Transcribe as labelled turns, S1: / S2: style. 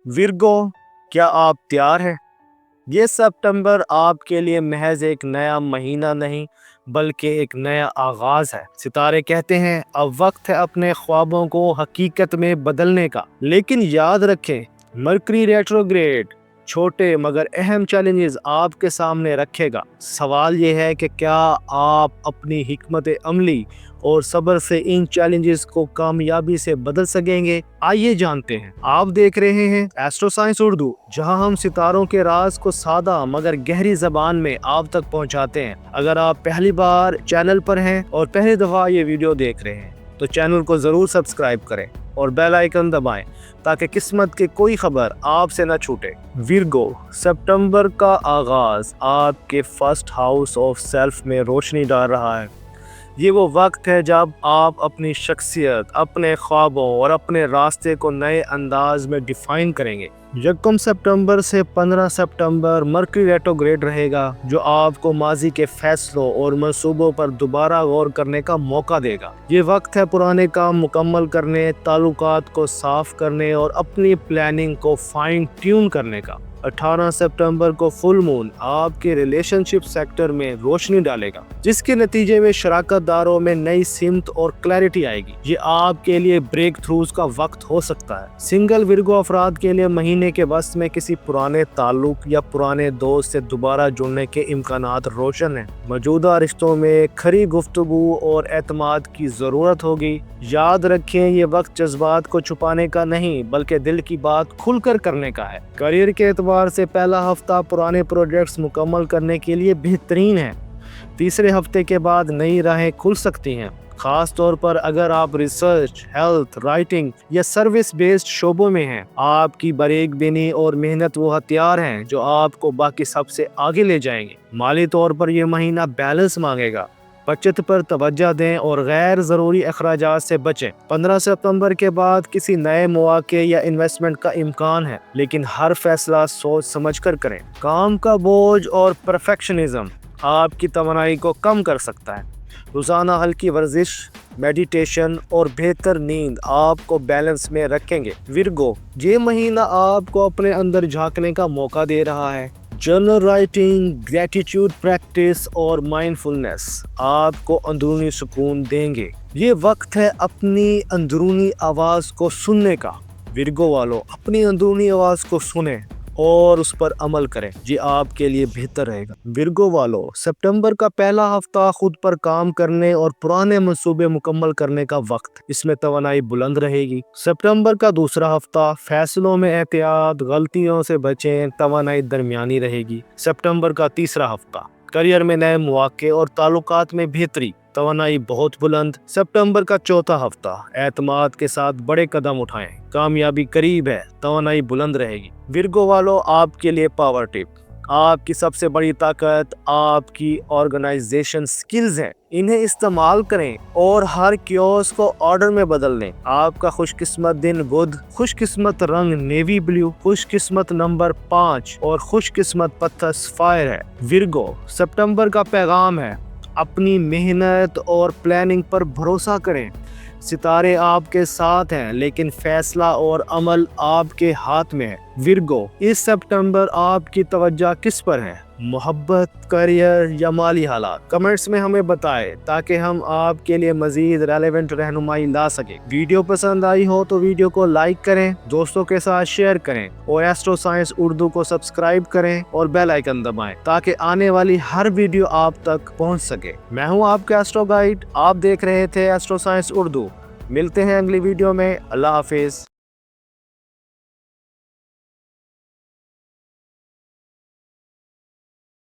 S1: Virgo, क्या आप तैयार हैं? ये सितंबर आपके लिए महज एक नया महीना नहीं बल्कि एक नया आगाज है। सितारे कहते हैं अब वक्त है अपने ख्वाबों को हकीकत में बदलने का। लेकिन याद रखें, मरकरी रेट्रोग्रेड छोटे मगर अहम चैलेंजेस आपके सामने रखेगा। सवाल ये है कि क्या आप अपनी हिकमत अमली और सब्र से इन चैलेंजेस को कामयाबी से बदल सकेंगे। आइए जानते हैं। आप देख रहे हैं एस्ट्रो साइंस उर्दू, जहां हम सितारों के राज को सादा मगर गहरी जबान में आप तक पहुंचाते हैं। अगर आप पहली बार चैनल पर हैं और पहली दफा ये वीडियो देख रहे हैं तो चैनल को जरूर सब्सक्राइब करें और बेल आइकन दबाएं ताकि किस्मत की कोई खबर आपसे न छूटे। विर्गो, सितंबर का आगाज आपके फर्स्ट हाउस ऑफ सेल्फ में रोशनी डाल रहा है। ये वो वक्त है जब आप अपनी शख्सियत, अपने ख्वाबों और अपने रास्ते को नए अंदाज में डिफाइन करेंगे। 1 सितंबर से 15 सितंबर मरकरी रेट्रोग्रेड रहेगा, जो आपको माजी के फैसलों और मंसूबों पर दोबारा गौर करने का मौका देगा। ये वक्त है पुराने काम मुकम्मल करने, ताल्लुकात को साफ करने और अपनी प्लानिंग को फाइन ट्यून करने का। 18 सितंबर को फुल मून आपके रिलेशनशिप सेक्टर में रोशनी डालेगा, जिसके नतीजे में शराकतदारों में नई सिमत और क्लैरिटी आएगी। ये आपके लिए ब्रेक थ्रूज का वक्त हो सकता है। सिंगल विर्गो अफराद के लिए महीने के वस्त में किसी पुराने ताल्लुक या पुराने दोस्त से दोबारा जुड़ने के इम्कानात रोशन हैं। मौजूदा रिश्तों में खरी गुफ्तगू और एतमाद की जरूरत होगी। याद रखें, ये वक्त जज्बात को छुपाने का नहीं बल्कि दिल की बात खुलकर करने का है। करियर के एतबार से पहला हफ्ता पुराने प्रोजेक्ट्स मुकम्मल करने के लिए बेहतरीन है। तीसरे हफ्ते के बाद नई राहें खुल सकती हैं, खास तौर पर अगर आप रिसर्च, हेल्थ, राइटिंग या सर्विस बेस्ड शोबों में हैं। आपकी बरेकबिनी और मेहनत वो हथियार हैं जो आपको बाकी सबसे आगे ले जाएंगे। माली तौर पर यह महीना बैलेंस मांगेगा। बचत पर तवज्जो दें और गैर ज़रूरी अखराजात से बचें। 15 सितंबर के बाद किसी नए मौके या इन्वेस्टमेंट का इम्कान है, लेकिन हर फैसला सोच समझ कर करें। काम का बोझ और परफेक्शनिज्म आपकी तवानाई को कम कर सकता है। रोज़ाना हल्की वर्जिश, मेडिटेशन और बेहतर नींद आपको बैलेंस में रखेंगे। विर्गो, ये महीना आपको अपने अंदर झांकने का मौका दे रहा है। जर्नल राइटिंग, ग्रेटिट्यूड प्रैक्टिस और माइंडफुलनेस आपको अंदरूनी सुकून देंगे। ये वक्त है अपनी अंदरूनी आवाज़ को सुनने का। विर्गो वालों, अपनी अंदरूनी आवाज़ को सुने और उस पर अमल करें। ये आपके लिए बेहतर रहेगा। विर्गो वालों, सितंबर का पहला हफ्ता खुद पर काम करने और पुराने मंसूबे मुकम्मल करने का वक्त। इसमें तवानाई बुलंद रहेगी। सितंबर का दूसरा हफ्ता फैसलों में एहतियात, गलतियों से बचें, तवानाई दरमियानी रहेगी। सितंबर का तीसरा हफ्ता करियर में नए मौके और ताल्लुकात में बेहतरी, तवानाई बहुत बुलंद। सितंबर का चौथा हफ्ता एतमाद के साथ बड़े कदम उठाएं, कामयाबी करीब है, तवानाई बुलंद रहेगी। विर्गो वालों, आपके लिए पावर टिप। आपकी सबसे बड़ी ताकत आपकी ऑर्गेनाइजेशन स्किल्स हैं। इन्हें इस्तेमाल करें और हर क्योस को ऑर्डर में बदल लें। आपका खुशकिस्मत दिन बुध, खुशकिस्मत रंग नेवी ब्लू, खुशकिस्मत नंबर 5 और खुशकिस्मत पत्थर सफायर है। विर्गो, सितंबर का पैगाम है अपनी मेहनत और प्लानिंग पर भरोसा करें। सितारे आपके साथ हैं, लेकिन फैसला और अमल आपके हाथ में है। विर्गो, इस सितंबर आपकी तवज्जो किस पर है? मोहब्बत, करियर या माली हालात? कमेंट्स में हमें बताएं ताकि हम आपके लिए मजीद रेलेवेंट रहनुमाई ला सके। वीडियो पसंद आई हो तो वीडियो को लाइक करें, दोस्तों के साथ शेयर करें और एस्ट्रो साइंस उर्दू को सब्सक्राइब करें और बेल आइकन दबाएं ताकि आने वाली हर वीडियो आप तक पहुंच सके। मैं हूं आपका एस्ट्रो गाइड, आप देख रहे थे एस्ट्रो साइंस उर्दू। मिलते हैं अगली वीडियो में। अल्लाह हाफिज।